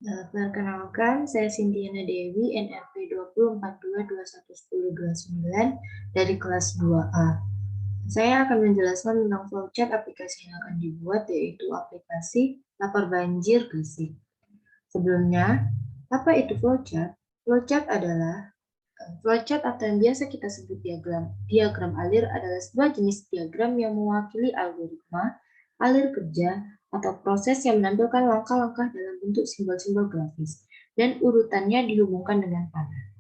Perkenalkan, saya Sintiana Dewi, NRP 2042211029 dari kelas 2A. Saya akan menjelaskan tentang flowchart aplikasi yang akan dibuat, yaitu aplikasi lapor banjir Gresik. Sebelumnya, apa itu flowchart? Flowchart adalah flowchart atau yang biasa kita sebut diagram. Diagram alir adalah sebuah jenis diagram yang mewakili algoritma, alir kerja, atau proses yang menampilkan langkah-langkah dalam bentuk simbol-simbol grafis, dan urutannya dihubungkan dengan panah.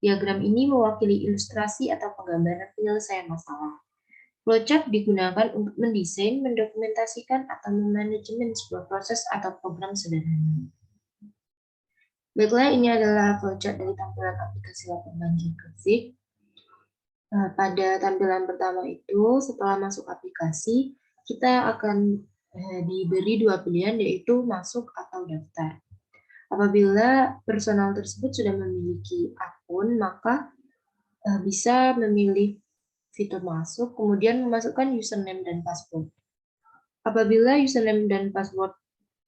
Diagram ini mewakili ilustrasi atau penggambaran penyelesaian masalah. Flowchart digunakan untuk mendesain, mendokumentasikan, atau memanajemen sebuah proses atau program sederhana. Baiklah, ini adalah flowchart dari tampilan aplikasi lapor banjir Gresik. Pada tampilan pertama itu, setelah masuk aplikasi, kita akan diberi dua pilihan, yaitu masuk atau daftar. Apabila personal tersebut sudah memiliki akun, maka bisa memilih fitur masuk, kemudian memasukkan username dan password. Apabila username dan password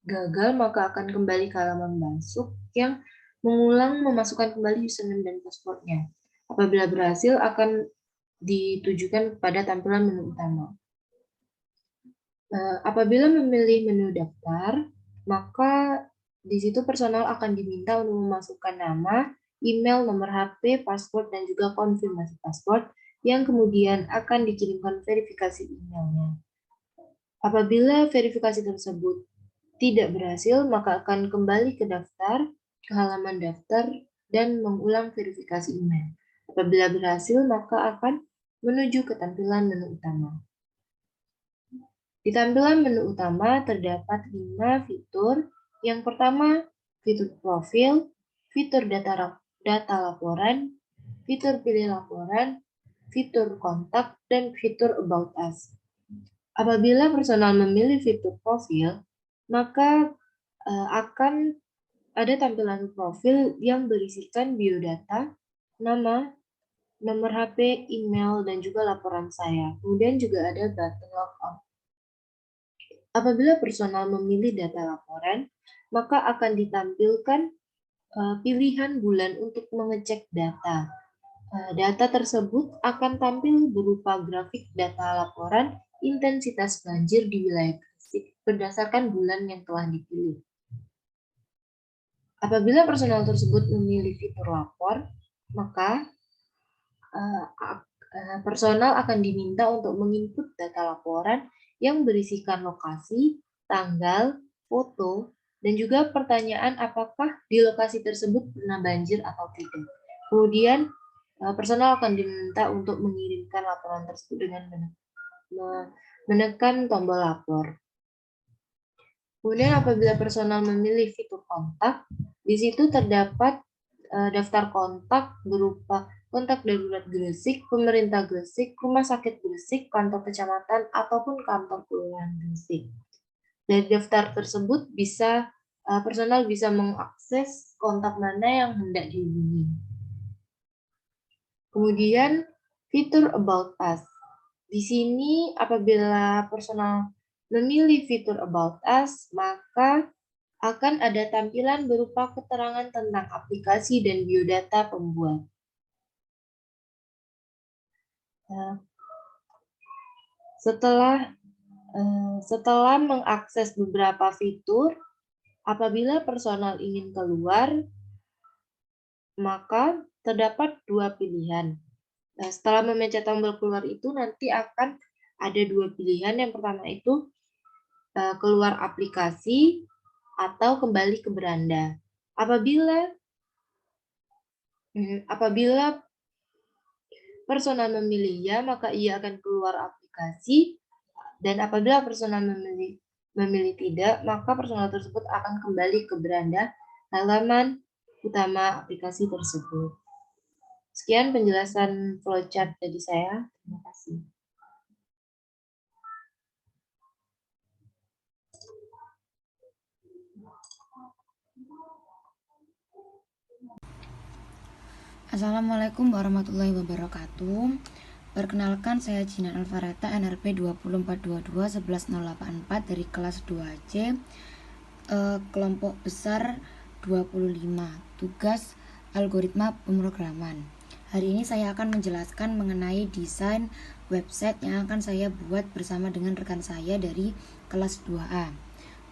gagal, maka akan kembali ke halaman masuk yang mengulang memasukkan kembali username dan passwordnya. Apabila berhasil, akan ditujukan kepada tampilan menu utama. Apabila memilih menu daftar, maka di situ personal akan diminta untuk memasukkan nama, email, nomor HP, password, dan juga konfirmasi password yang kemudian akan dikirimkan verifikasi emailnya. Apabila verifikasi tersebut tidak berhasil, maka akan kembali ke daftar, ke halaman daftar, dan mengulang verifikasi email. Apabila berhasil, maka akan menuju ke tampilan menu utama. Di tampilan menu utama terdapat 5 fitur. Yang pertama, fitur profil, fitur data laporan, fitur pilih laporan, fitur kontak, dan fitur about us. Apabila personal memilih fitur profil, maka akan ada tampilan profil yang berisikan biodata, nama, nomor HP, email, dan juga laporan saya. Kemudian juga ada button logout. Apabila personal memilih data laporan, maka akan ditampilkan pilihan bulan untuk mengecek data. Data tersebut akan tampil berupa grafik data laporan intensitas banjir di wilayah Gresik berdasarkan bulan yang telah dipilih. Apabila personal tersebut memilih fitur lapor, maka personal akan diminta untuk menginput data laporan yang berisikan lokasi, tanggal, foto, dan juga pertanyaan apakah di lokasi tersebut pernah banjir atau tidak. Kemudian personal akan diminta untuk mengirimkan laporan tersebut dengan menekan tombol lapor. Kemudian apabila personal memilih fitur kontak, di situ terdapat daftar kontak berupa kontak darurat Gresik, pemerintah Gresik, rumah sakit Gresik, kantor kecamatan, ataupun kantor kelurahan Gresik. Dari daftar tersebut personal bisa mengakses kontak mana yang hendak dihubungi. Kemudian fitur about us. Di sini apabila personal memilih fitur about us, maka akan ada tampilan berupa keterangan tentang aplikasi dan biodata pembuat. Setelah mengakses beberapa fitur, apabila personal ingin keluar, maka terdapat dua pilihan. Nah, setelah memencet tombol keluar itu nanti akan ada dua pilihan. Yang pertama itu keluar aplikasi atau kembali ke beranda. Apabila personal memilih ya, maka ia akan keluar aplikasi, dan apabila personal memilih tidak, maka personal tersebut akan kembali ke beranda halaman utama aplikasi tersebut. Sekian penjelasan flowchart dari saya. Terima kasih. Assalamualaikum warahmatullahi wabarakatuh. Perkenalkan, saya Jinan Alfareta, NRP 2042211084 dari kelas 2C, kelompok besar 25. Tugas algoritma pemrograman. Hari ini saya akan menjelaskan mengenai desain website yang akan saya buat bersama dengan rekan saya dari kelas 2A.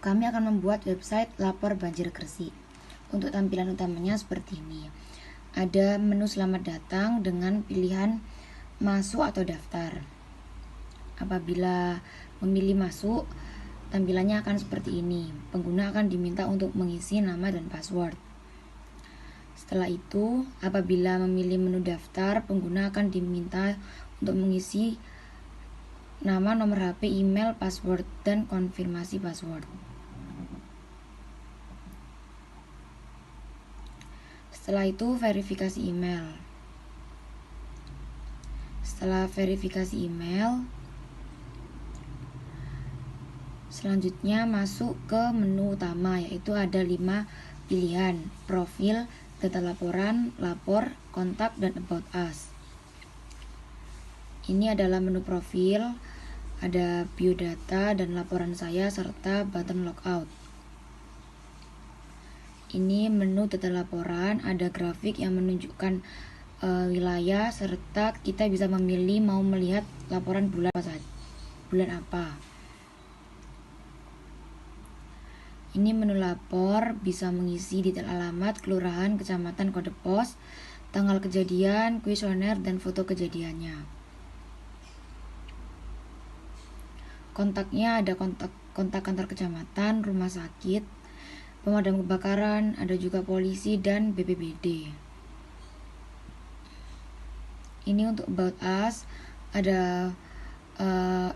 Kami akan membuat website lapor banjir Gresik. Untuk tampilan utamanya seperti ini. Ada menu selamat datang dengan pilihan masuk atau daftar. Apabila memilih masuk, tampilannya akan seperti ini. Pengguna akan diminta untuk mengisi nama dan password. Setelah itu, apabila memilih menu daftar, pengguna akan diminta untuk mengisi nama, nomor HP, email, password, dan konfirmasi password. Setelah itu, verifikasi email. Setelah verifikasi email, selanjutnya masuk ke menu utama, yaitu ada 5 pilihan: profil, data laporan, lapor, kontak, dan about us. Ini adalah menu profil, ada biodata dan laporan saya serta button logout. Ini menu data laporan, ada grafik yang menunjukkan wilayah serta kita bisa memilih mau melihat laporan bulan apa. Ini menu lapor, bisa mengisi detail alamat, kelurahan, kecamatan, kode pos, tanggal kejadian, kuesioner, dan foto kejadiannya. Kontaknya ada kontak kantor kecamatan, rumah sakit, pemadam kebakaran, ada juga polisi dan BPBD. Ini untuk about us, ada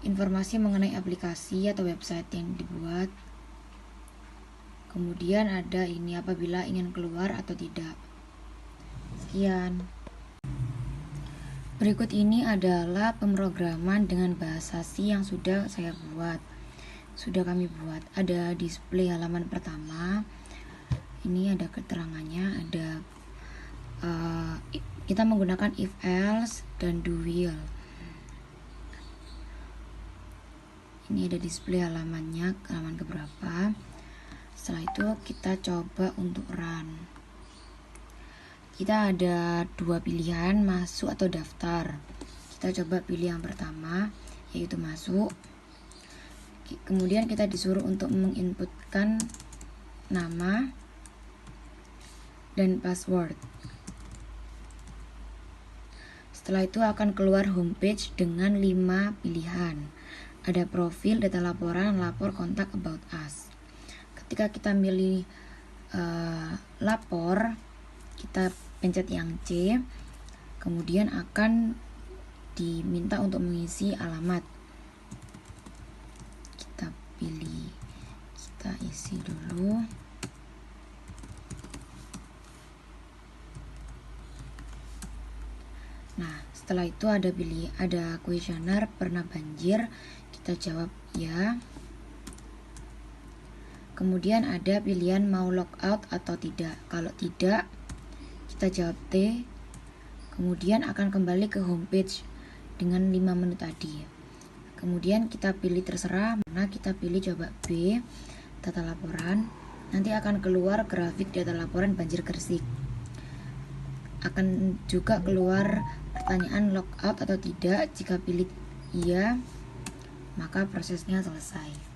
informasi mengenai aplikasi atau website yang dibuat. Kemudian ada ini apabila ingin keluar atau tidak. Sekian. Berikut ini adalah pemrograman dengan bahasa C yang sudah kami buat. Ada display halaman pertama. Ini ada keterangannya, ada kita menggunakan if else dan do will. Ini ada display halamannya, halaman keberapa. Setelah itu kita coba untuk run. Kita ada 2 pilihan, masuk atau daftar. Kita coba pilih yang pertama, yaitu masuk. Kemudian kita disuruh untuk menginputkan nama dan password. Setelah itu akan keluar homepage dengan 5 pilihan. Ada profil, data laporan, lapor, kontak, about us. Ketika kita milih lapor, kita pencet yang C, kemudian akan diminta untuk mengisi alamat. Kita pilih, kita isi dulu. Nah, setelah itu ada kuesioner pernah banjir, kita jawab ya. Kemudian ada pilihan mau logout atau tidak. Kalau tidak, kita jawab T. Kemudian akan kembali ke homepage dengan 5 menu tadi. Kemudian kita pilih terserah, mana kita pilih coba B, data laporan. Nanti akan keluar grafik data laporan banjir Gresik. Akan juga keluar pertanyaan logout atau tidak. Jika pilih iya, maka prosesnya selesai.